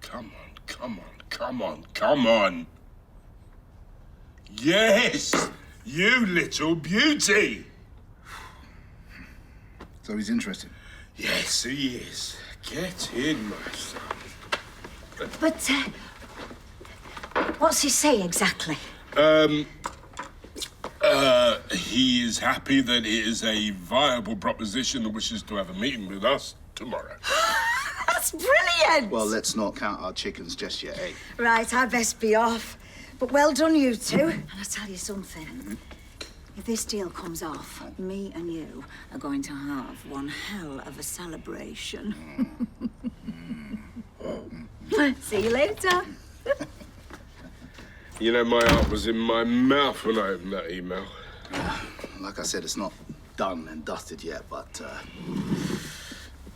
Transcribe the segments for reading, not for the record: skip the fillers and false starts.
come on. Yes, you little beauty. So he's interested? Yes, he is. Get in, my son. But, what's he say exactly? He is happy that it is a viable proposition and wishes to have a meeting with us tomorrow. That's brilliant! Well, let's not count our chickens just yet, eh? Right, I best be off. But well done, you two. And I'll tell you something. If this deal comes off, me and you are going to have one hell of a celebration. See you later. You know, my heart was in my mouth when I opened that email. Like I said, it's not done and dusted yet, but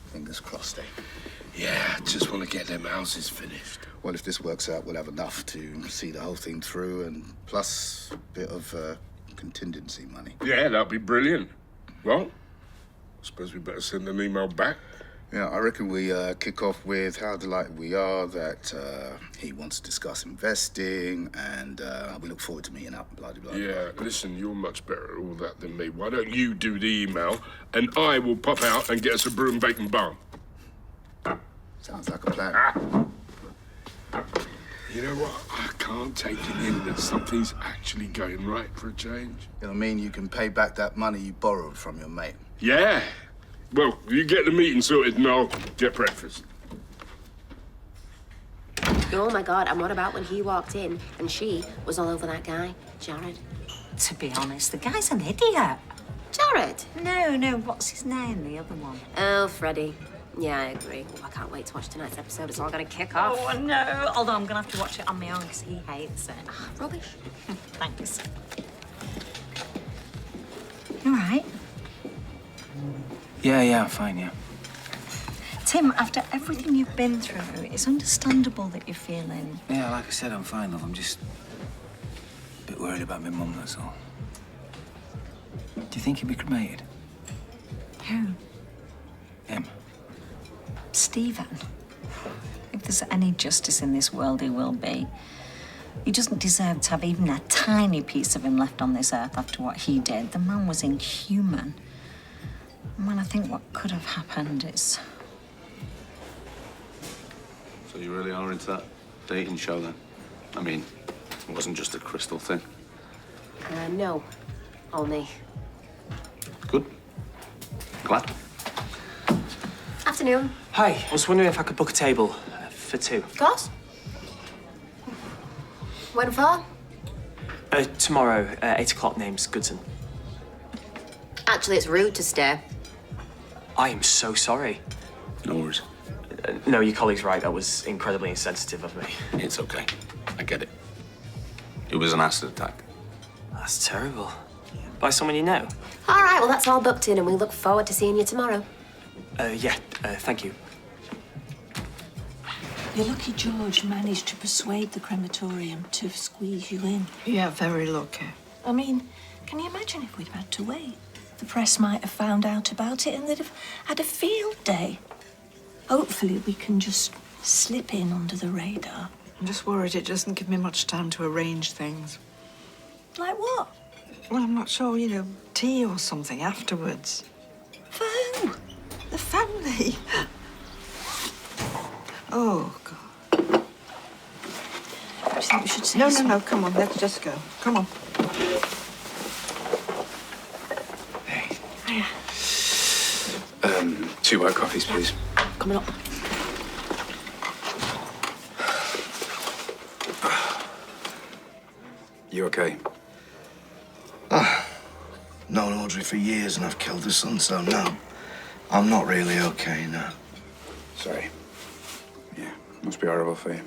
fingers crossed, eh? Yeah, just want to get them houses finished. Well, if this works out, we'll have enough to see the whole thing through, and plus a bit of contingency money. Yeah, that'd be brilliant. Well, I suppose we better send an email back. Yeah, I reckon we kick off with how delighted we are that he wants to discuss investing, and we look forward to meeting up, blah, blah, blah. Yeah, listen, you're much better at all that than me. Why don't you do the email, and I will pop out and get us a brew and bacon bun. Sounds like a plan. You know what? I can't take it in that something's actually going right for a change. You know what I mean? You can pay back that money you borrowed from your mate. Yeah. Well, you get the meeting sorted and I'll get breakfast. Oh, my God. And what about when he walked in and she was all over that guy, Jared? To be honest, the guy's an idiot. Jared? No, what's his name, the other one? Oh, Freddie. Yeah, I agree. Oh, I can't wait to watch tonight's episode. It's all gonna kick off. Oh, no. Although I'm gonna have to watch it on my own because he hates it. Rubbish. Thanks. You all right? Yeah, I'm fine, yeah. Tim, after everything you've been through, it's understandable that you're feeling... Yeah, like I said, I'm fine, love. I'm just a bit worried about my mum, that's all. Do you think he'd be cremated? Who? Him. Stephen. If there's any justice in this world, he will be. He doesn't deserve to have even a tiny piece of him left on this earth after what he did. The man was inhuman. And when I think what could have happened, it's... So you really are into that dating show, then? I mean, it wasn't just a crystal thing. No. Only. Good. Glad. Afternoon. Hi, I was wondering if I could book a table for two. Of course. When for? Tomorrow, 8 o'clock, name's Goodson. Actually, it's rude to stay. I am so sorry. No worries. No, your colleague's right. That was incredibly insensitive of me. It's okay. I get it. It was an acid attack. That's terrible. By someone you know? All right, well, that's all booked in, and we look forward to seeing you tomorrow. Thank you. You're lucky George managed to persuade the crematorium to squeeze you in. Yeah, very lucky. I mean, can you imagine if we'd had to wait? The press might have found out about it and they'd have had a field day. Hopefully we can just slip in under the radar. I'm just worried it doesn't give me much time to arrange things. Like what? Well, I'm not sure, tea or something afterwards. For who? The family. Oh, God. Do you think we should say No, come on, let's just go. Come on. Hey. Hiya. 2 white coffees, please. Coming up. You okay? Known Audrey for years and I've killed her son, so no. I'm not really okay now. Sorry. Yeah, must be horrible for you.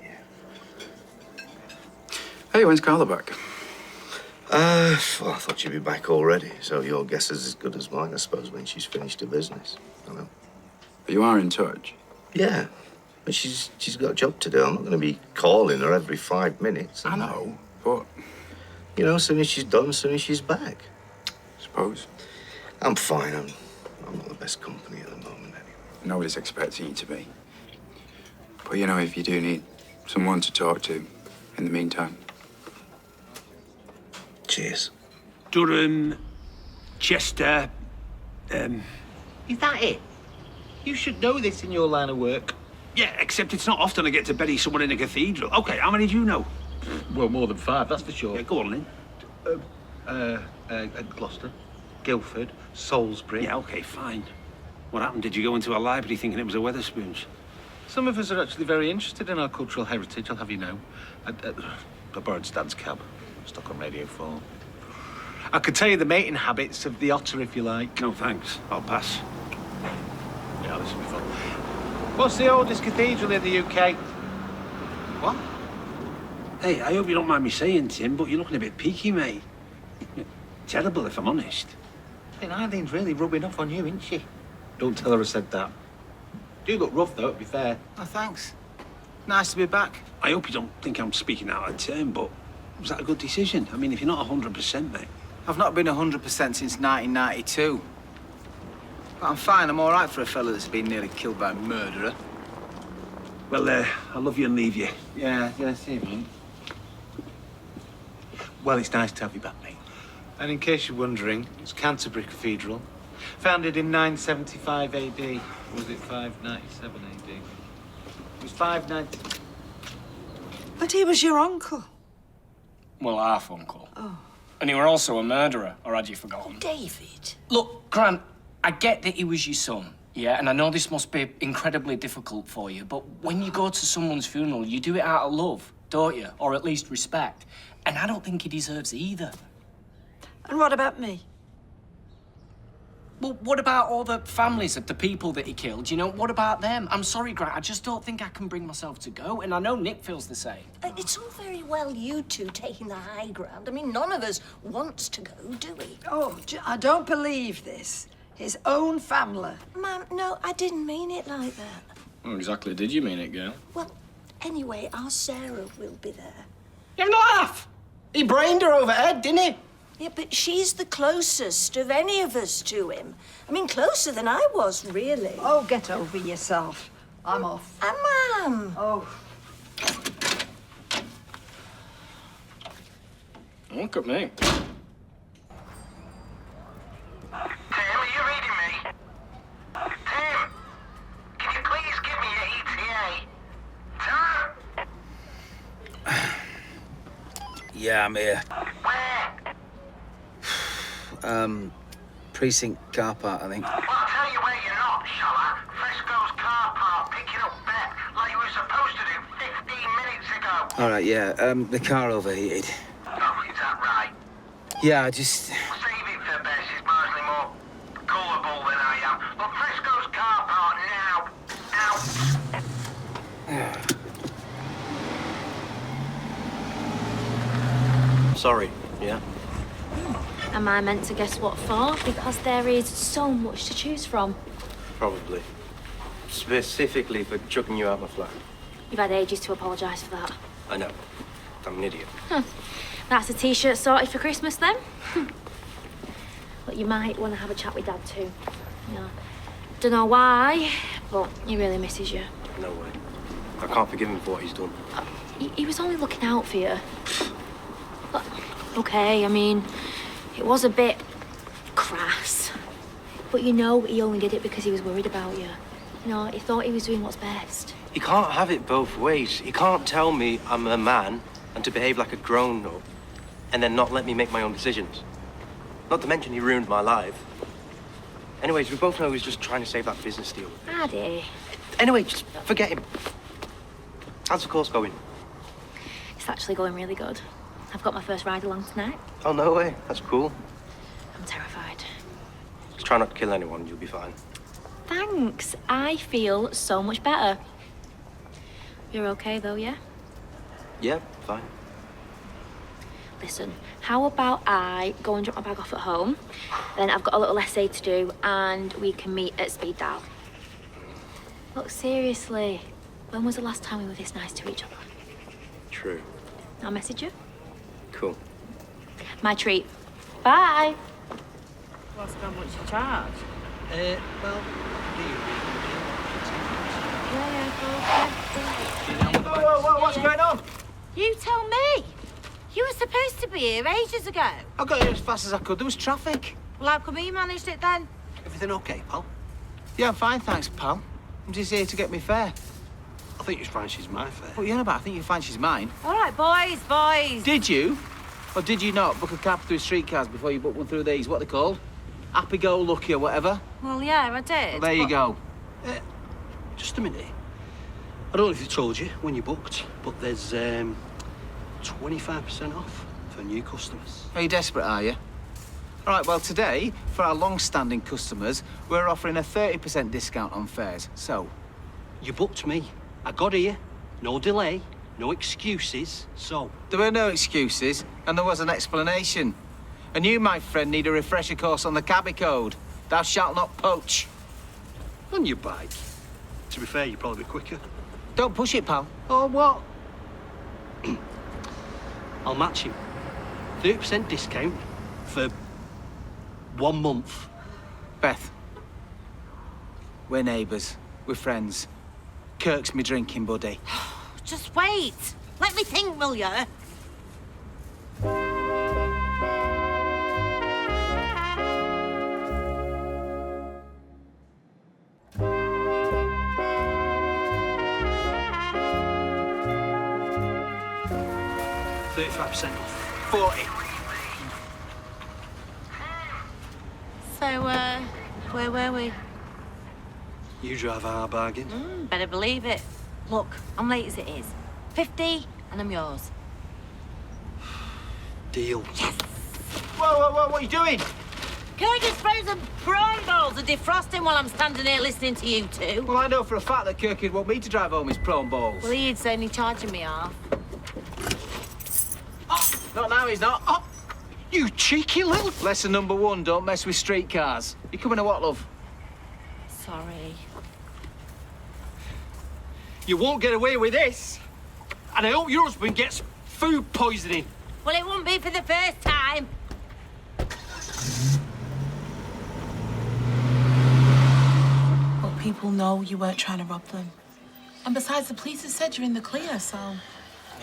Yeah. Hey, when's Carla back? Well, I thought you'd be back already, so your guess is as good as mine, I suppose, when she's finished her business. I know. But you are in touch? Yeah, but she's got a job to do. I'm not going to be calling her every 5 minutes. I know, but... as soon as she's done, as soon as she's back. Suppose. I'm fine. I'm not the best company at the moment, anyway. Nobody's expecting you to be. But, you know, if you do need someone to talk to in the meantime. Cheers. Durham, Chester, Is that it? You should know this in your line of work. yeah, except it's not often I get to bury someone in a cathedral. Okay, how many do you know? Well, more than 5, that's for sure. Yeah, go on, then. Gloucester, Guildford, Salisbury. Yeah, okay, fine. What happened? Did you go into a library thinking it was a Wetherspoons? Some of us are actually very interested in our cultural heritage, I'll have you know. I borrowed Stan's cab, stuck on Radio 4. I could tell you the mating habits of the otter if you like. No, thanks. I'll pass. Yeah, this will be fun. What's the oldest cathedral in the UK? What? Hey, I hope you don't mind me saying, Tim, but you're looking a bit peaky, mate. Terrible, if I'm honest. I think Eileen's really rubbing off on you, isn't she? Don't tell her I said that. Do look rough, though, to be fair. Oh, thanks. Nice to be back. I hope you don't think I'm speaking out of turn, but was that a good decision? I mean, if you're not 100%, mate. I've not been 100% since 1992. But I'm fine. I'm all right for a fella that's been nearly killed by a murderer. Well, I love you and leave you. Yeah, see you, mate. Well, it's nice to have you back, mate. And in case you're wondering, it's Canterbury Cathedral. Founded in 975 AD. Or was it 597 AD? It was 590... But he was your uncle. Well, half uncle. Oh. And he were also a murderer, or had you forgotten? David. Look, Grant, I get that he was your son, yeah? And I know this must be incredibly difficult for you, but when you go to someone's funeral, you do it out of love, don't you? Or at least respect. And I don't think he deserves either. And what about me? Well, what about all the families of the people that he killed? You know, what about them? I'm sorry, Grant, I just don't think I can bring myself to go, and I know Nick feels the same. It's all very well you two taking the high ground. I mean, none of us wants to go, do we? Oh, I don't believe this. His own family. Ma'am, no, I didn't mean it like that. Well, exactly did you mean it, girl? Well, anyway, our Sarah will be there. You have no laugh! He brained her overhead, didn't he? Yeah, but she's the closest of any of us to him. I mean, closer than I was, really. Oh, get over yourself. I'm off. Ma'am. Oh. Look at me. Tim, are you reading me? Tim, can you please give me your ETA? Tim? Yeah, I'm here. Where? Precinct car park, I think. Well, I'll tell you where you're not, shall I? Fresco's car park, picking up Bet, like you were supposed to do 15 minutes ago. All right, yeah. The car overheated. Oh, is that right? Yeah, I just... Save it for Bess, he's marginally more gullible than I am. Look, Fresco's car park now. Out. Sorry, yeah? Am I meant to guess what for? Because there is so much to choose from. Probably. Specifically for chucking you out my flat. You've had ages to apologise for that. I know. I'm an idiot. That's a T-shirt sorted for Christmas then. But you might want to have a chat with Dad too. You know, don't know why, but he really misses you. No way. I can't forgive him for what he's done. He was only looking out for you. But, okay, I mean, it was a bit crass. But you know, he only did it because he was worried about you. You know, he thought he was doing what's best. He can't have it both ways. He can't tell me I'm a man and to behave like a grown-up and then not let me make my own decisions. Not to mention he ruined my life. Anyways, we both know he's just trying to save that business deal. Addy. Anyway, just forget him. How's the course going? It's actually going really good. I've got my first ride along tonight. Oh, no way. That's cool. I'm terrified. Just try not to kill anyone, you'll be fine. Thanks. I feel so much better. You're okay, though, yeah? Yeah, fine. Listen, how about I go and drop my bag off at home, then I've got a little essay to do, and we can meet at speed dial. Look, seriously, when was the last time we were this nice to each other? True. I'll message you. Cool. My treat. Bye. Ask how much you charge. Well, Whoa, what's going on? You tell me. You were supposed to be here ages ago. I got here as fast as I could. There was traffic. Well, how come you managed it then? Everything okay, pal? Yeah, I'm fine, thanks, pal. I'm just here to get me fare. I think you find she's my fare. What are you on about? I think you find she's mine. All right, boys. Did you? Or did you not book a cab through streetcars before you booked one through these? What are they called? Happy-go-lucky or whatever? Well, yeah, I did. Well, there you go. Just a minute. I don't know if they told you when you booked, but there's 25% off for new customers. Are you desperate, are you? All right, well, today, for our long-standing customers, we're offering a 30% discount on fares. So, You booked me. I got here. No delay. No excuses. So, there were no excuses, and there was an explanation. And you, my friend, need a refresher course on the cabby code. Thou shalt not poach. on your bike. To be fair, you'd probably be quicker. Don't push it, pal. Oh, what? I'll match him. 30% discount for 1 month. Beth, we're neighbours. We're friends. Kirk's me drinking buddy. Just wait. Let me think, will you? 35% off. 40. So, where were we? You drive our bargain. Better believe it. Look, I'm late as it is. 50, and I'm yours. Deal. Yes. Whoa, what are you doing? Can I just throw some prawn balls of defrosting while I'm standing here listening to you two? Well, I know for a fact that Kirk would want me to drive home his prawn balls. Well, he's only charging me half. Not now, he's not. Oh, you cheeky little... Lesson number 1, don't mess with streetcars. You coming to what, love? Sorry. You won't get away with this. And I hope your husband gets food poisoning. Well, it won't be for the first time. Well, people know you weren't trying to rob them. And besides, the police have said you're in the clear, so...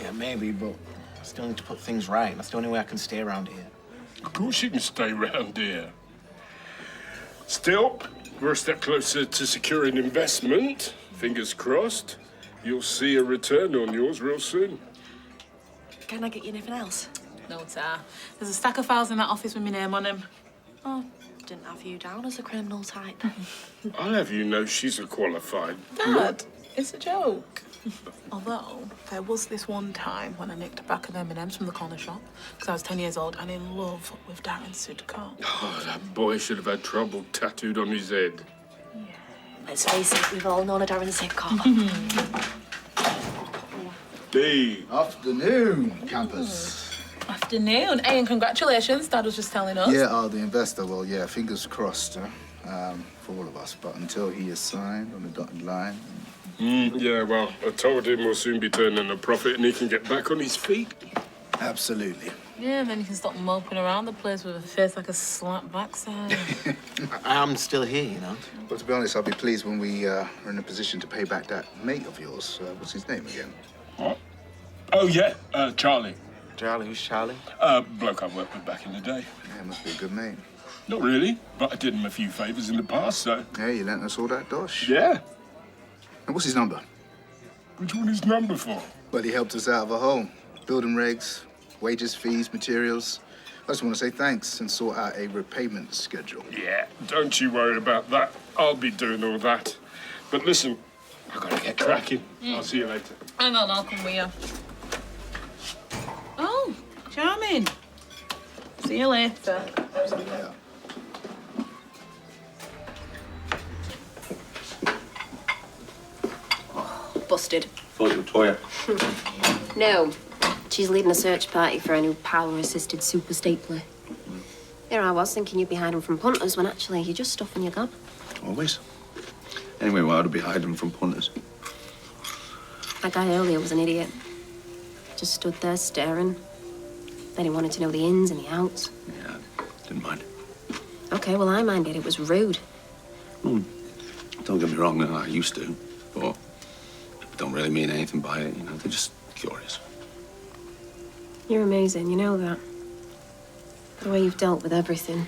Yeah, maybe, but I still need to put things right. That's the only way I can stay around here. Of course you can stay round here. Still, we're a step closer to securing investment. Fingers crossed. You'll see a return on yours real soon. Can I get you anything else? No, sir. There's a stack of files in that office with my name on them. Oh, didn't have you down as a criminal type. I'll have you know she's a qualified... Dad, it's a joke. Although, there was this one time when I nicked a pack of M&Ms from the corner shop because I was 10 years old and in love with Darren Sudco. Oh, that boy should have had trouble tattooed on his head. Let's face it, we've all known a Darren Sudco. D. Afternoon, campus. Afternoon. Hey, and congratulations. Dad was just telling us. Yeah, the investor. Well, yeah, fingers crossed for all of us. But until he is signed on the dotted line. Yeah, well, I told him we'll soon be turning a profit and he can get back on his feet. Absolutely. Yeah, and then you can stop moping around the place with a face like a slap backside. I'm still here, you know. But to be honest, I'll be pleased when we are in a position to pay back that mate of yours. What's his name again? What? Oh, yeah, Charlie. Charlie? Who's Charlie? Bloke I worked with back in the day. Yeah, must be a good mate. Not really, but I did him a few favours in the past, so... Yeah, you lent us all that dosh. Yeah. And what's his number? Which one is number for? Well, he helped us out of a hole. Building regs, wages, fees, materials. I just want to say thanks and sort out a repayment schedule. Yeah, don't you worry about that. I'll be doing all that. But listen, I've got to get cracking. I'll see you later. Hang on, I'll come with you. Oh, charming. See you later. Yeah. Busted. Thought you were Toya. No. She's leading a search party for a new power-assisted super stapler. Here I was thinking you'd be hiding from punters when actually you're just stuffing your gob. Always. Anyway, why would I be hiding from punters? That guy earlier was an idiot. Just stood there staring. Then he wanted to know the ins and the outs. Yeah, didn't mind. Okay, well, I minded. It was rude. Don't get me wrong, I used to. But really mean anything by it, you know. They're just curious. You're amazing, you know that. The way you've dealt with everything.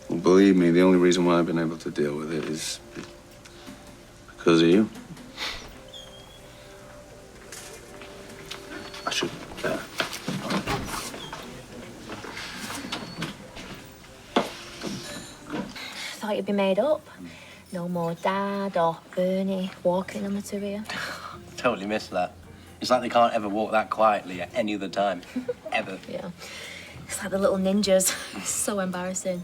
Well, believe me, the only reason why I've been able to deal with it is because of you. I should. Thought you'd be made up. No more Dad or Bernie walking on the two of you. Totally missed that. It's like they can't ever walk that quietly at any other time. Ever. Yeah. It's like the little ninjas. So embarrassing.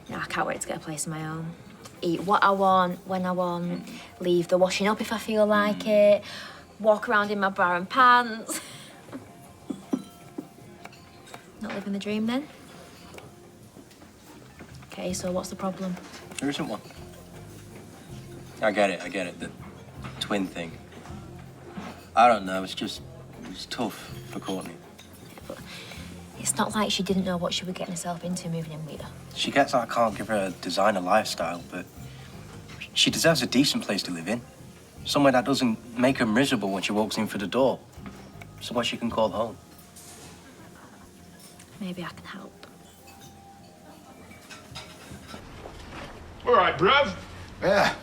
Yeah, I can't wait to get a place of my own. Eat what I want, when I want, leave the washing up if I feel like it, walk around in my bra and pants. Not living the dream then? Okay, so what's the problem? There isn't one. I get it, the twin thing. I don't know, it's tough for Courtney. But it's not like she didn't know what she was getting herself into moving in with her. She gets I can't give her a designer lifestyle, but she deserves a decent place to live in. Somewhere that doesn't make her miserable when she walks in through the door. Somewhere she can call home. Maybe I can help. All right, bruv. Yeah.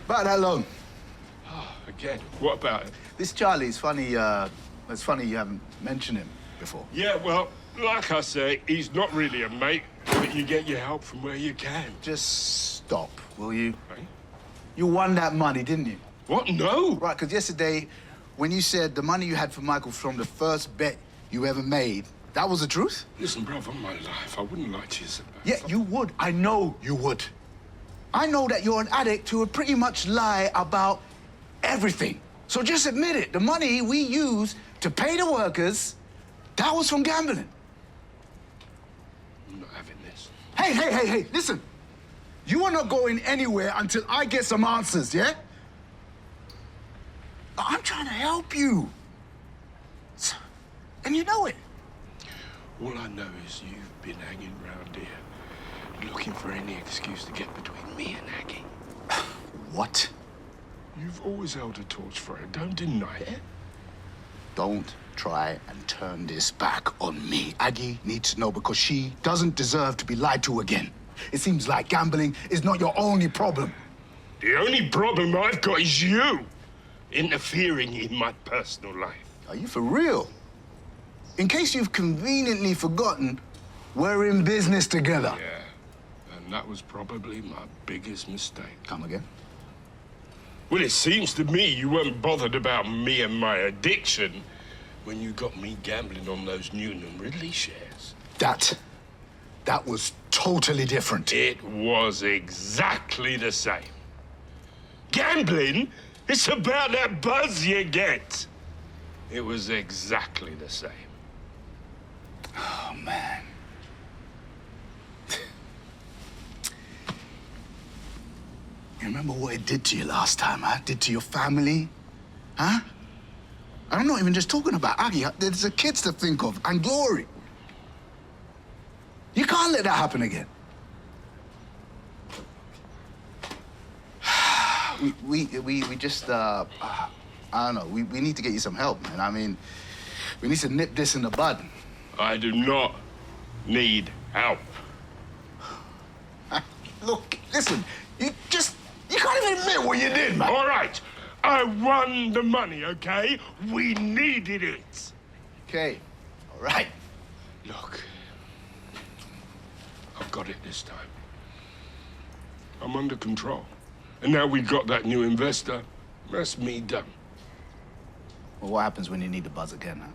About that long. Oh, again, what about it? This Charlie's funny, it's funny you haven't mentioned him before. Yeah, well, like I say, he's not really a mate, but you get your help from where you can. Just stop, will you? Hey? You won that money, didn't you? What? No. Right, because yesterday, when you said the money you had for Michael from the first bet you ever made, that was the truth? Listen, bruv, on my life, I wouldn't lie to you. Yeah, you would. I know you would. I know that you're an addict who would pretty much lie about everything. So just admit it. The money we used to pay the workers, that was from gambling. I'm not having this. Hey, listen. You are not going anywhere until I get some answers, yeah? I'm trying to help you. And you know it. All I know is you've been hanging around here, looking for any excuse to get between me and Aggie. What? You've always held a torch for her. Don't deny it. Don't try and turn this back on me. Aggie needs to know because she doesn't deserve to be lied to again. It seems like gambling is not your only problem. The only problem I've got is you interfering in my personal life. Are you for real? In case you've conveniently forgotten, we're in business together. Yeah, and that was probably my biggest mistake. Come again? Well, it seems to me you weren't bothered about me and my addiction when you got me gambling on those Newton Ridley shares. That was totally different. It was exactly the same. Gambling, it's about that buzz you get. It was exactly the same. Oh, man. You remember what it did to you last time, huh? Did to your family? Huh? I'm not even just talking about Aggie. There's the kids to think of, and Glory. You can't let that happen again. We just, I don't know, we need to get you some help, man. I mean, we need to nip this in the bud. I do not need help. Look, listen, you can't even admit what you did, man. All right, I won the money, okay? We needed it. Okay, all right. Look, I've got it this time. I'm under control. And now we've got that new investor. That's me done. Well, what happens when you need the buzz again, huh?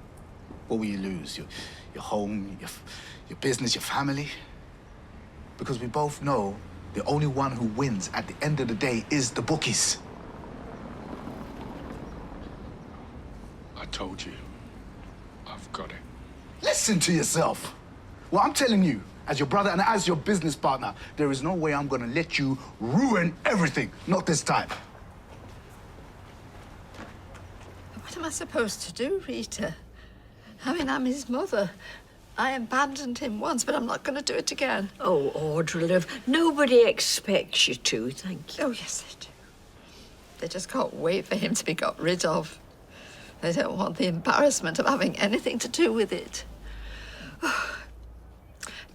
What will you lose? Your home, your business, your family? Because we both know the only one who wins at the end of the day is the bookies. I told you, I've got it. Listen to yourself. Well, I'm telling you, as your brother and as your business partner, there is no way I'm gonna let you ruin everything. Not this time. What am I supposed to do, Rita? I mean, I'm his mother. I abandoned him once, but I'm not going to do it again. Oh, Audrey, love, nobody expects you to, thank you. Oh, yes, they do. They just can't wait for him to be got rid of. They don't want the embarrassment of having anything to do with it.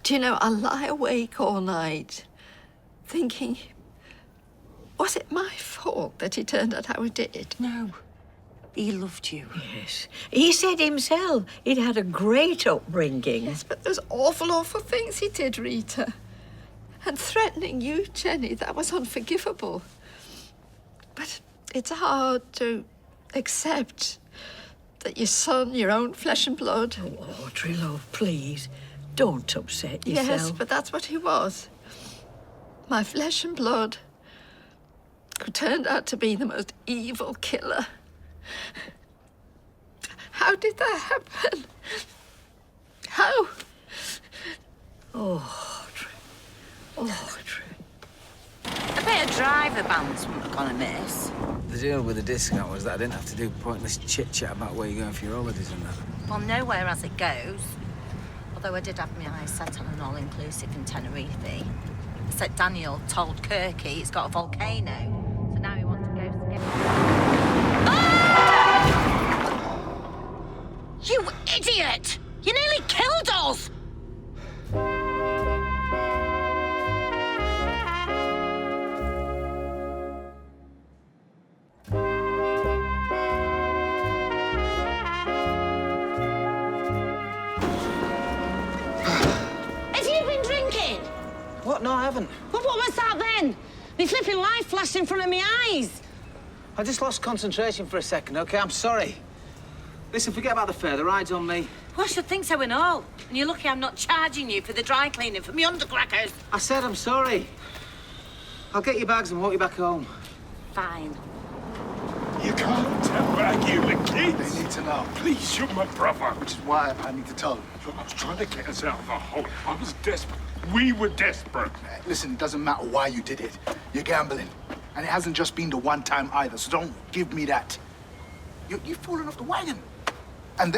Do you know, I lie awake all night thinking, was it my fault that he turned out how he did? No. He loved you. Yes. He said himself he'd had a great upbringing. Yes, but there's awful things he did, Rita. And threatening you, Jenny, that was unforgivable. But it's hard to accept that your son, your own flesh and blood... Oh, Audrey, love, please. Don't upset yourself. Yes, but that's what he was. My flesh and blood, who turned out to be the most evil killer. How did that happen? How? Oh, Audrey. Oh, Audrey. A bit of driver bands weren't gonna miss. The deal with the discount was that I didn't have to do pointless chit-chat about where you're going for your holidays and that. Well, nowhere as it goes. Although I did have my eyes set on an all-inclusive in Tenerife. Except Daniel told Kirky it's got a volcano, so now he wants to go skiing. You idiot! You nearly killed us! Have you been drinking? What? No, I haven't. Well, what was that then? The flipping light flashed in front of my eyes. I just lost concentration for a second, OK? I'm sorry. Listen, forget about the fare. The ride's on me. Well, I should think so and all. And you're lucky I'm not charging you for the dry cleaning for me undercrackers. I said I'm sorry. I'll get your bags and walk you back home. Fine. You can't argue with kids. They need to know. Please, you're my brother. Which is why I need to tell them. Look, I was trying to get us out of a hole. I was desperate. We were desperate. Listen, it doesn't matter why you did it. You're gambling. And it hasn't just been the one time either, so don't give me that. You've fallen off the wagon. And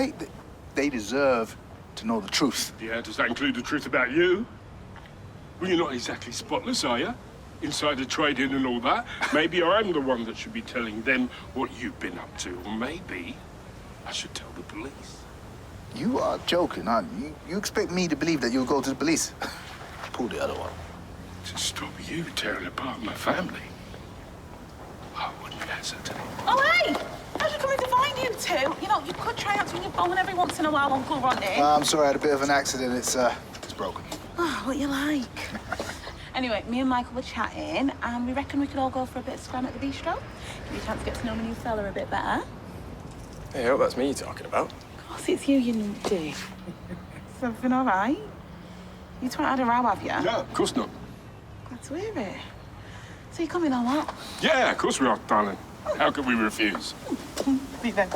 they deserve to know the truth. Yeah, does that include the truth about you? Well, you're not exactly spotless, are you? Insider trading and all that. Maybe I'm the one that should be telling them what you've been up to. Or maybe I should tell the police. You are joking, aren't you? You expect me to believe that you'll go to the police? Pull the other one. To stop you tearing apart my family. I wouldn't hesitate. Oh, hey! How's you coming to find you two? You know, you could try answering your phone every once in a while, Uncle Ronnie. I'm sorry, I had a bit of an accident. It's broken. Oh, what you like? Anyway, me and Michael were chatting, and we reckon we could all go for a bit of scram at the bistro. Give you a chance to get to know my new fella a bit better. Hey, I hope that's me you're talking about. Of course it's you, you numpty. Is everything all right? You two haven't had a row, have you? No, of course not. Glad to hear it. So you coming or what? Yeah, of course we are, darling. How could we refuse? See then.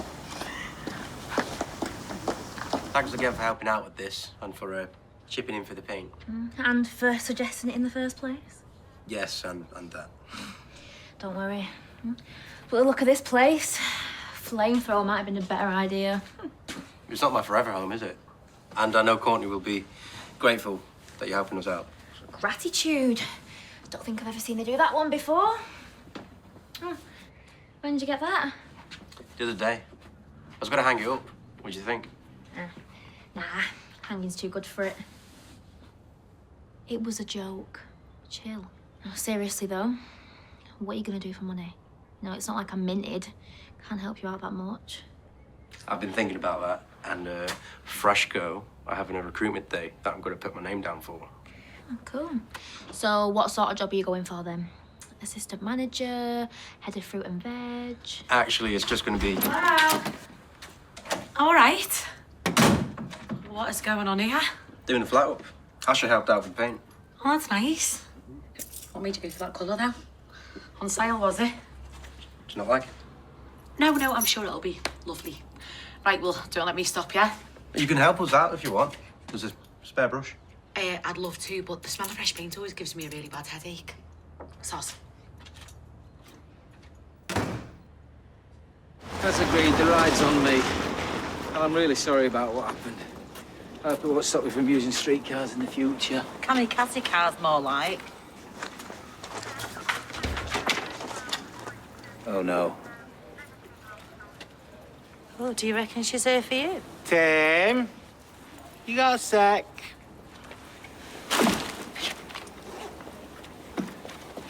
Thanks again for helping out with this and for chipping in for the paint. And for suggesting it in the first place. Yes, and that. Don't worry. But look at this place. Flamethrower might have been a better idea. It's not my forever home, is it? And I know Courtney will be grateful that you're helping us out. Gratitude. Don't think I've ever seen her do that one before. When did you get that? The other day. I was going to hang it up. What do you think? Nah, hanging's too good for it. It was a joke. Chill. No, seriously, though, what are you going to do for money? No, it's not like I'm minted. Can't help you out that much. I've been thinking about that. And fresh go, I have a recruitment day that I'm going to put my name down for. Oh, cool. So what sort of job are you going for, then? Assistant manager, head of fruit and veg? Actually, it's just going to be... Wow. All right. What is going on here? doing the flat up. Asher helped out with the paint. Oh, that's nice. What made you go for that colour, though? On sale, was it? Do you not like it? No, I'm sure it'll be lovely. Right, well, don't let me stop you. You can help us out if you want. There's a spare brush. I'd love to, but the smell of fresh paint always gives me a really bad headache. Sauce. As agreed, the ride's on me. And I'm really sorry about what happened. I hope it won't stop me from using streetcars in the future. Kamikaze cars, more like. Oh, no. Oh, do you reckon she's here for you? Tim, you got a sec?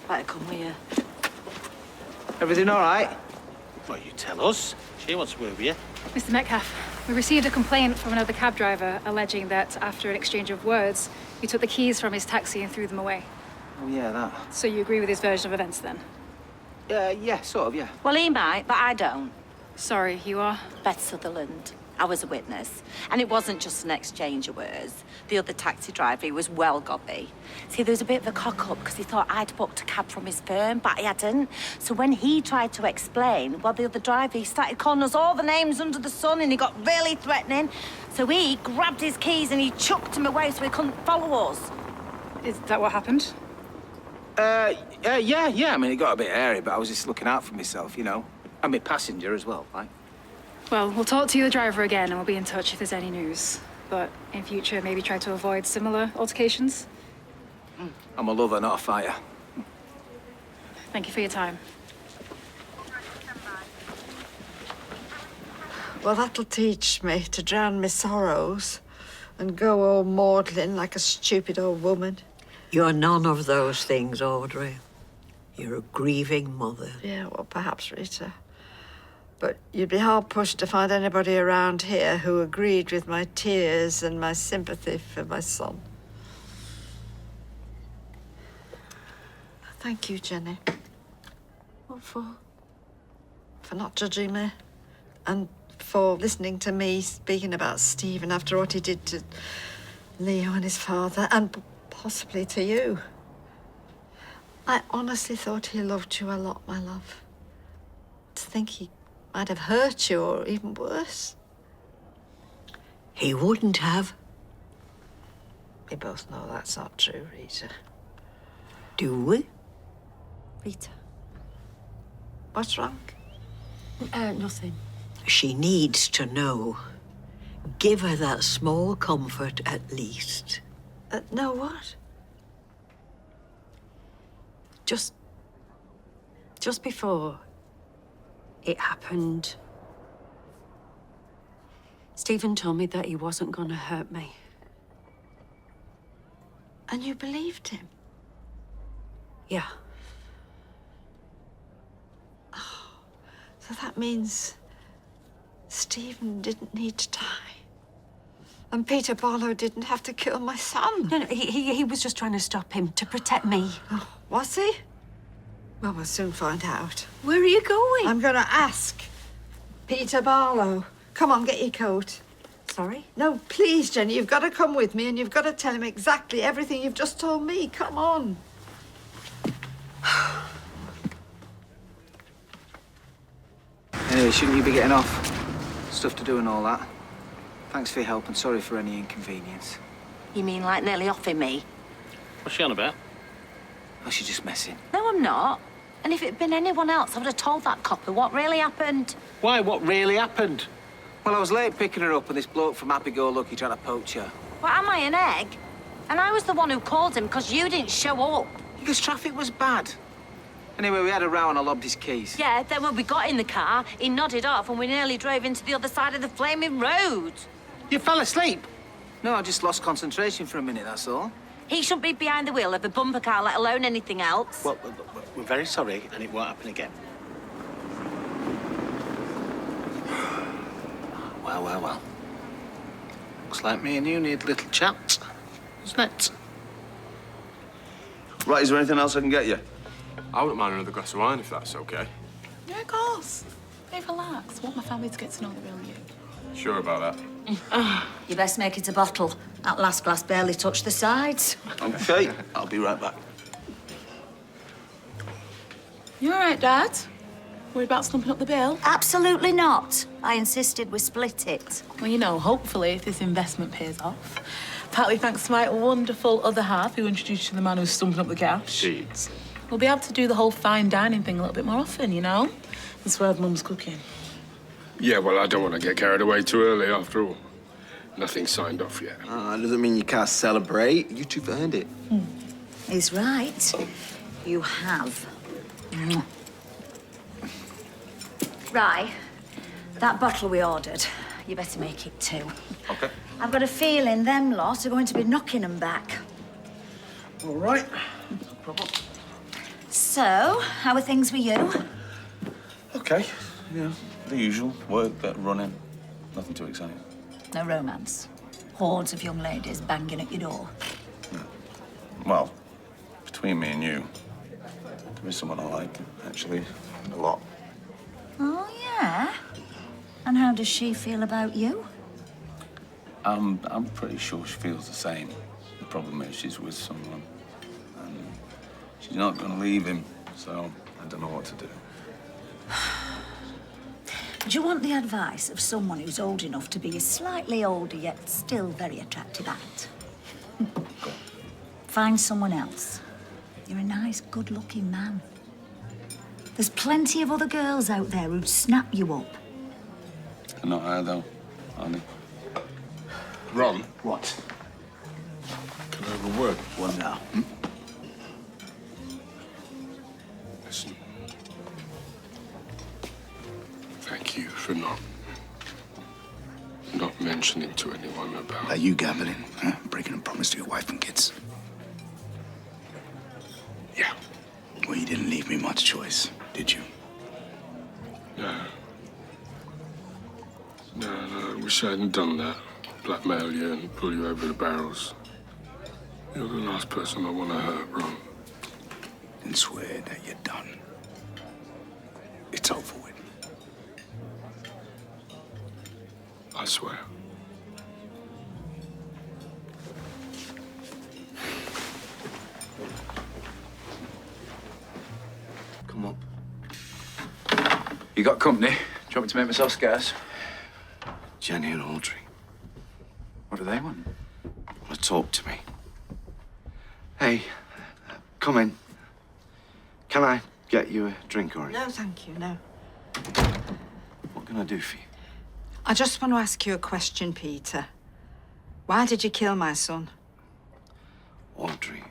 Better come with you. Everything all right? Well, you tell us. She wants to work with you. Mr. Metcalf, we received a complaint from another cab driver alleging that after an exchange of words, you took the keys from his taxi and threw them away. Oh, yeah, that. So you agree with his version of events then? Yeah, sort of, yeah. Well, he might, but I don't. Sorry, you are? Beth Sutherland. I was a witness. And it wasn't just an exchange of words. The other taxi driver, he was well gobby. See, there was a bit of a cock-up because he thought I'd booked a cab from his firm, but he hadn't. So when he tried to explain, well, the other driver, he started calling us all the names under the sun and he got really threatening. So he grabbed his keys and he chucked them away so he couldn't follow us. Is that what happened? Yeah. I mean, it got a bit hairy, but I was just looking out for myself, you know. I'm a passenger as well, right? Well, we'll talk to the driver again and we'll be in touch if there's any news. But in future, maybe try to avoid similar altercations. I'm a lover, not a fighter. Thank you for your time. Well, that'll teach me to drown my sorrows and go all maudlin like a stupid old woman. You're none of those things, Audrey. You're a grieving mother. Yeah, well, perhaps, Rita. But you'd be hard-pushed to find anybody around here who agreed with my tears and my sympathy for my son. Thank you, Jenny. What for? For not judging me. And for listening to me speaking about Stephen after what he did to Leo and his father, and possibly to you. I honestly thought he loved you a lot, my love. To think he might have hurt you, or even worse. He wouldn't have. We both know that's not true, Rita. Do we? Rita. What's wrong? Nothing. She needs to know. Give her that small comfort at least. No, what? Just before it happened, Stephen told me that he wasn't going to hurt me. And you believed him? Yeah. Oh, so that means Stephen didn't need to die. And Peter Barlow didn't have to kill my son. No, he was just trying to stop him, to protect me. Oh, was he? Well, we'll soon find out. Where are you going? I'm going to ask Peter Barlow. Come on, get your coat. Sorry? No, please, Jenny, you've got to come with me and you've got to tell him exactly everything you've just told me. Come on. Anyway, shouldn't you be getting off? Stuff to do and all that. Thanks for your help and sorry for any inconvenience. You mean like nearly offing me? What's she on about? Oh, she's just messing. No, I'm not. And if it'd been anyone else, I would have told that copper what really happened. Why? What really happened? Well, I was late picking her up and this bloke from Happy Go Lucky tried to poach her. Well, am I an egg? And I was the one who called him because you didn't show up. Because traffic was bad. Anyway, we had a row and I lobbed his keys. Yeah, then when we got in the car, he nodded off and we nearly drove into the other side of the flaming road. You fell asleep? No, I just lost concentration for a minute, that's all. He shouldn't be behind the wheel of a bumper car, let alone anything else. Well, we're very sorry, and it won't happen again. Well. Looks like me and you need a little chat, doesn't it? Right, is there anything else I can get you? I wouldn't mind another glass of wine if that's okay. Yeah, of course. Hey, relax. I want my family to get to know the real you. Sure about that? You best make it a bottle. That last glass barely touched the sides. Okay, I'll be right back. You all right, Dad? Worried about slumping up the bill? Absolutely not. I insisted we split it. Well, you know, hopefully, if this investment pays off, partly thanks to my wonderful other half who introduced you to the man who's stumping up the cash. Jeez. We'll be able to do the whole fine dining thing a little bit more often, you know? And swerve Mum's cooking. Yeah, well, I don't want to get carried away too early after all. Nothing's signed off yet. Doesn't mean you can't celebrate. You two have earned it. He's right. You have. Right. That bottle we ordered, you better make it 2. Okay. I've got a feeling them lot are going to be knocking them back. All right. No problem. So, how are things with you? Okay. Yeah, the usual. Work, bit of running. Nothing too exciting. No romance? Hordes of young ladies banging at your door? Well, between me and you, there is someone I like, actually, a lot. Oh, yeah? And how does she feel about you? I'm pretty sure she feels the same. The problem is she's with someone, and she's not going to leave him, so I don't know what to do. Do you want the advice of someone who's old enough to be a slightly older yet still very attractive aunt? Find someone else. You're a nice, good-looking man. There's plenty of other girls out there who'd snap you up. They're not her, though, are they? Ron? What? Can I have a word? What now? Listen. Thank you for not mentioning to anyone about... Are you gambling? Huh? Breaking a promise to your wife and kids? Yeah. Well, you didn't leave me much choice, did you? No. No, I wish I hadn't done that. Blackmail you and pull you over the barrels. You're the last person I want to hurt, Ron. And swear that you're done. It's over with. I swear. Come on. You got company? Do you want me to make myself scarce? Jenny and Audrey. What do they want? Want to talk to me. Hey, come in. Can I get you a drink or anything? No, thank you, no. What can I do for you? I just want to ask you a question, Peter. Why did you kill my son? Audrey,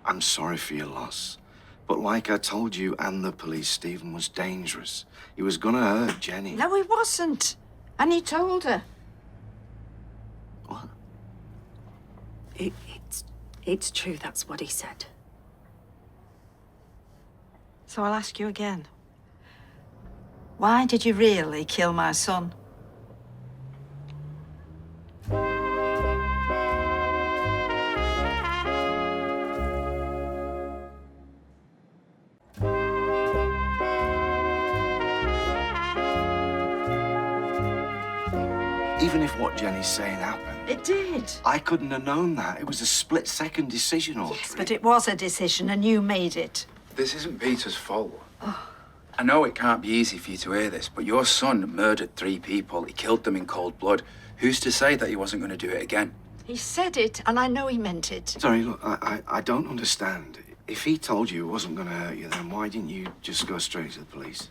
I'm sorry for your loss. But like I told you and the police, Stephen was dangerous. He was gonna hurt Jenny. No, he wasn't. And he told her. What? It's true, that's what he said. So I'll ask you again. Why did you really kill my son? Even if what Jenny's saying happened, It did. I couldn't have known that. It was a split-second decision, Audrey. Yes, but it was a decision and you made it. This isn't Peter's fault. I know it can't be easy for you to hear this, but your son murdered 3 people. He killed them in cold blood. Who's to say that he wasn't going to do it again? He said it, and I know he meant it. Sorry, look, I don't understand. If he told you it wasn't going to hurt you, then why didn't you just go straight to the police?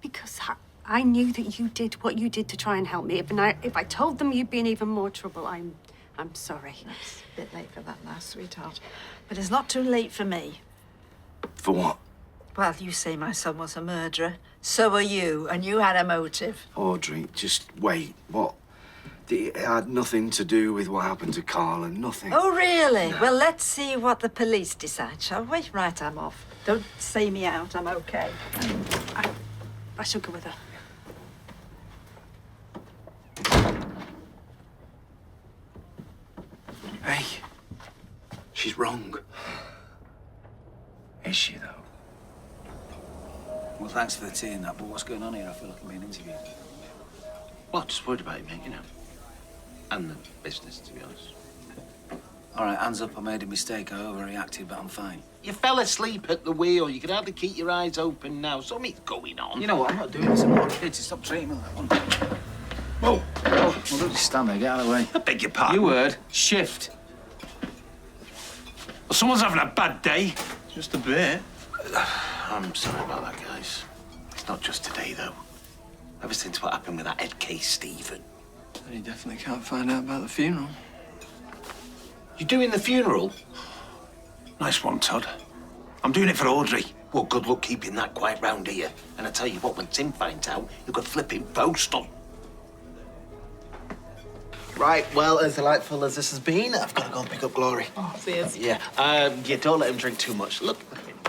Because I knew that you did what you did to try and help me. If I told them you'd be in even more trouble, I'm sorry. It's a bit late for that now, sweetheart. But it's not too late for me. For what? Well, you say my son was a murderer. So are you, and you had a motive. Audrey, just wait. What? It had nothing to do with what happened to Carl and nothing. Oh, really? No. Well, let's see what the police decide, shall we? Right, I'm off. Don't say me out, I'm okay. I shall go with her. Hey, she's wrong. Is she, though? Well, thanks for the tea and that, but what's going on here? I feel like I'm being interviewed. Well, just worried about you, mate, you know. And the business, to be honest. All right, hands up, I made a mistake. I overreacted, but I'm fine. You fell asleep at the wheel. You can hardly keep your eyes open now. Something's going on. You know what? I'm not doing this. I'm not kids. Stop treating me like one. Whoa. Well, don't just stand there. Get out of the way. I beg your pardon. You heard. Shift. Well, someone's having a bad day. Just a bit. I'm sorry about that, guys. It's not just today, though. Ever since what happened with that Ed case, Stephen. You definitely can't find out about the funeral. You doing the funeral? Nice one, Todd. I'm doing it for Audrey. Well, good luck keeping that quiet round here. And I tell you what, when Tim finds out, he'll go flipping postal. Right, well, as delightful as this has been, I've got to go and pick up Glory. Oh, cheers. Yeah, yeah, don't let him drink too much. Look,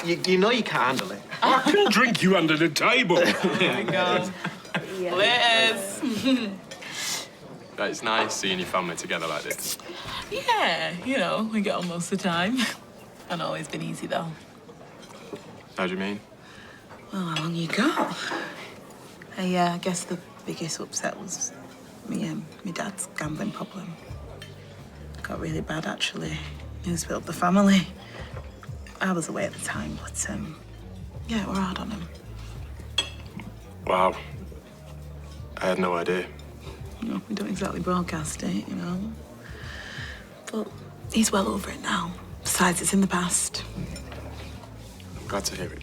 you know you can't handle it. I can drink you under the table. Oh, my God. Liz. It's nice seeing your family together like this. Yeah, you know, we get on most of the time. Hasn't always been easy, though. How do you mean? Well, how long you got? I guess the biggest upset was my dad's gambling problem. Got really bad, actually. He split up the family. I was away at the time, but, yeah, we're hard on him. Wow. I had no idea. You know, we don't exactly broadcast it, you know. But he's well over it now. Besides, it's in the past. I'm glad to hear it.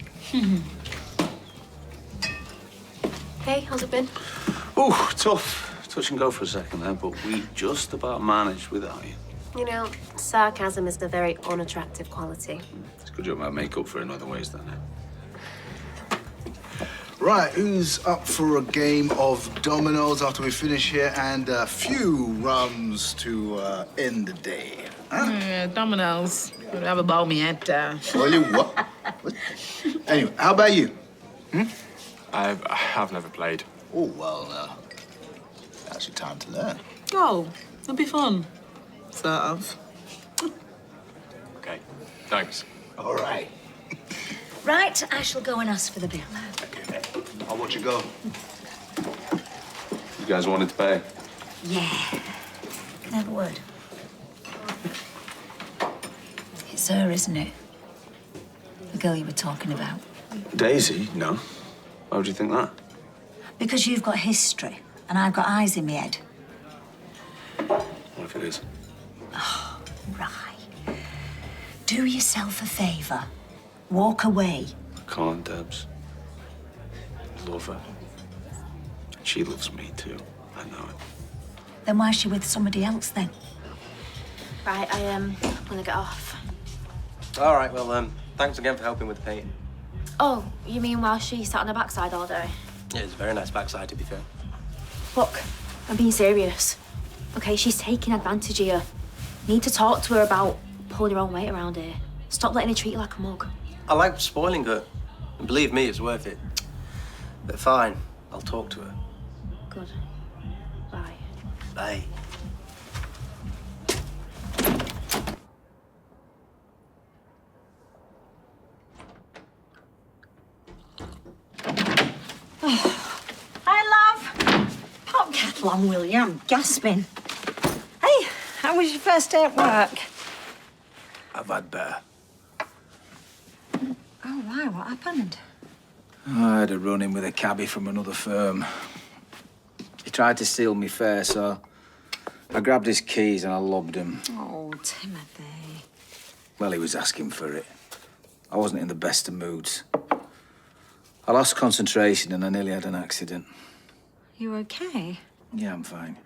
Hey, how's it been? Oh, tough. Touch and go for a second there, but we just about managed without you. You know, sarcasm is a very unattractive quality. It's a good job I make up for it in other ways, then. Right, who's up for a game of dominoes after we finish here and a few rums to end the day? Huh? Yeah, dominoes. Would have a bow me head down. Well, you what? Anyway, how about you? I've never played. Oh, well, that's your time to learn. Oh, it'll be fun. Sort of. Okay, thanks. All right. Right, I shall go and ask for the bill. I'll watch you go. You guys wanted to pay? Yeah, never would. It's her, isn't it? The girl you were talking about. Daisy? No. Why would you think that? Because you've got history and I've got eyes in my head. What if it is? Oh, right. Do yourself a favour. Walk away. Come on, Debs. Love her. She loves me too. I know it. Then why is she with somebody else then? Right, I'm gonna get off. All right, well, thanks again for helping with the painting. Oh, you mean while she sat on her backside all day? Yeah, it's a very nice backside, to be fair. Look, I'm being serious. Okay, she's taking advantage of you. Need to talk to her about pulling her own weight around here. Stop letting her treat you like a mug. I like spoiling her. And believe me, it's worth it. But fine, I'll talk to her. Good. Bye. Bye. Hi, love. Pop kettle on, will you? I'm gasping. Hey, how was your first day at work? I've had better. Oh, why? What happened? I had a run-in with a cabbie from another firm. He tried to steal me fare, so I grabbed his keys and I lobbed him. Oh, Timothy. Well, he was asking for it. I wasn't in the best of moods. I lost concentration and I nearly had an accident. You okay? Yeah, I'm fine.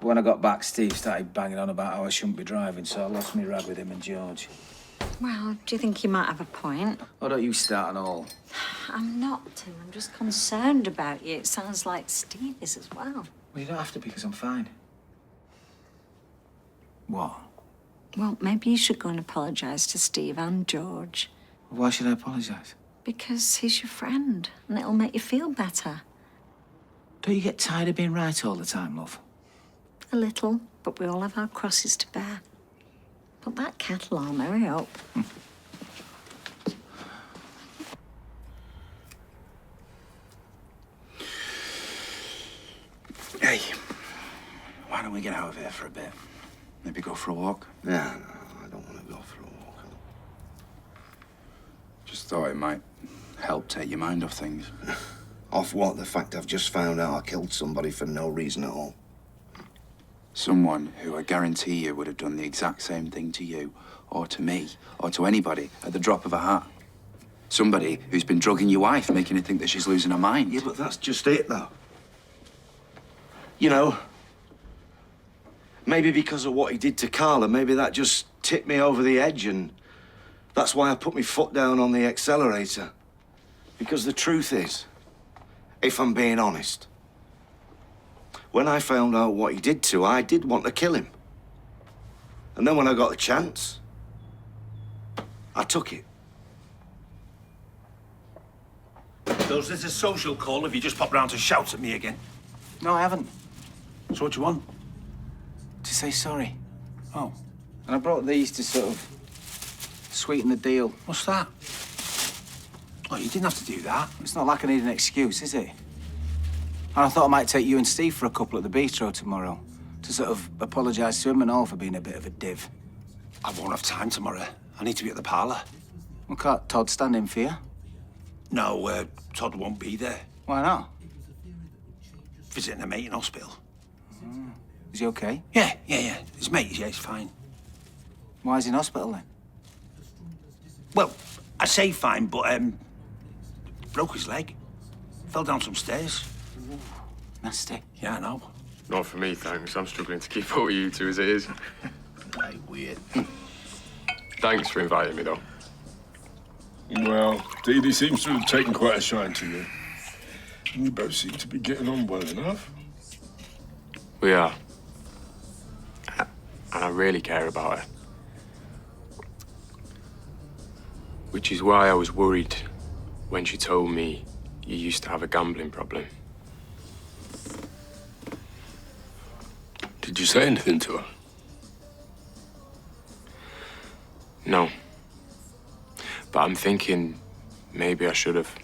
But when I got back, Steve started banging on about how I shouldn't be driving, so I lost my rag with him and George. Well, do you think you might have a point? Oh, don't you start at all. I'm not, Tim. I'm just concerned about you. It sounds like Steve is as well. Well, you don't have to because I'm fine. What? Well, maybe you should go and apologise to Steve and George. Why should I apologise? Because he's your friend, and it'll make you feel better. Don't you get tired of being right all the time, love? A little, but we all have our crosses to bear. Put that kettle on, hurry up. Hey, why don't we get out of here for a bit? Maybe go for a walk? No, I don't want to go for a walk. Just thought it might help take your mind off things. Off what? The fact I've just found out I killed somebody for no reason at all. Someone who I guarantee you would have done the exact same thing to you, or to me, or to anybody at the drop of a hat. Somebody who's been drugging your wife, making her think that she's losing her mind. Yeah, but that's just it, though. You know, maybe because of what he did to Carla, maybe that just tipped me over the edge and That's why I put my foot down on the accelerator. Because the truth is, if I'm being honest, when I found out what he did to her, I did want to kill him. And then when I got the chance, I took it. Does this a social call if you just pop round to shout at me again? No, I haven't. So what do you want? To say sorry. Oh. And I brought these to sort of sweeten the deal. What's that? Oh, you didn't have to do that. It's not like I need an excuse, is it? And I thought I might take you and Steve for a couple at the bistro tomorrow to sort of apologise to him and all for being a bit of a div. I won't have time tomorrow. I need to be at the parlour. Well, can't Todd stand in for you? No, Todd won't be there. Why not? Visiting a mate in hospital. Is he okay? Yeah. His mate, yeah, he's fine. Why is he in hospital then? Well, I say fine, but, broke his leg. Fell down some stairs. Ooh, nasty. Yeah, I know. Not for me, thanks. I'm struggling to keep up with you two as it is. Right, weird. Thanks for inviting me, though. Well, Dee Dee seems to have taken quite a shine to you. And you both seem to be getting on well enough. We are. And I really care about her. Which is why I was worried when she told me you used to have a gambling problem. Did you say anything to her? No. But I'm thinking maybe I should have.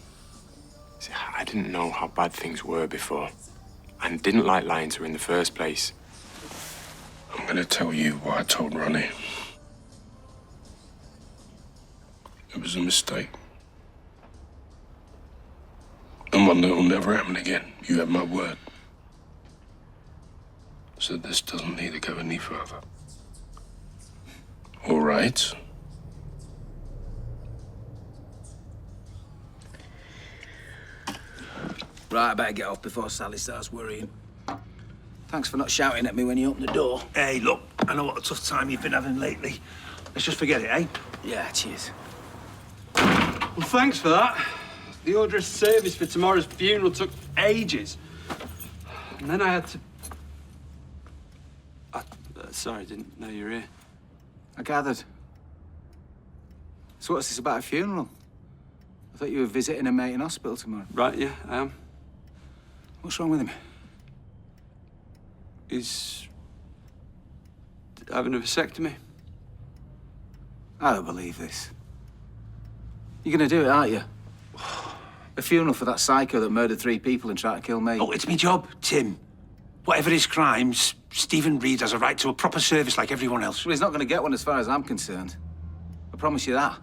See, I didn't know how bad things were before. And didn't like lying to her in the first place. I'm gonna tell you what I told Ronnie. It was a mistake. And one that will never happen again. You have my word. So this doesn't need to go any further. All right? Right, I better get off before Sally starts worrying. Thanks for not shouting at me when you opened the door. Hey, look, I know what a tough time you've been having lately. Let's just forget it, eh? Yeah, cheers. Well, thanks for that. The order of service for tomorrow's funeral took ages. And then I had to... sorry, I didn't know you were here. I gathered. So what's this about a funeral? I thought you were visiting a mate in hospital tomorrow. Right, yeah, I am. What's wrong with him? He's having a vasectomy. I don't believe this. You're gonna do it, aren't you? A funeral for that psycho that murdered 3 people and tried to kill me. Oh, it's me job, Tim. Whatever his crimes, Stephen Reed has a right to a proper service like everyone else. Well, he's not gonna get one as far as I'm concerned. I promise you that.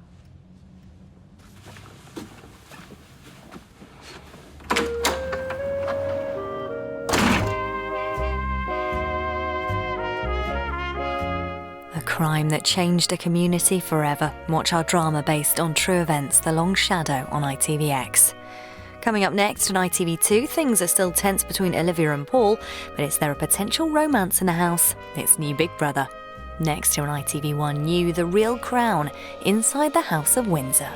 A crime that changed a community forever. Watch our drama based on true events, The Long Shadow, on ITVX. Coming up next on ITV2, things are still tense between Olivia and Paul, but is there a potential romance in the house? It's new Big Brother. Next here on ITV1 New, The Real Crown, inside the House of Windsor.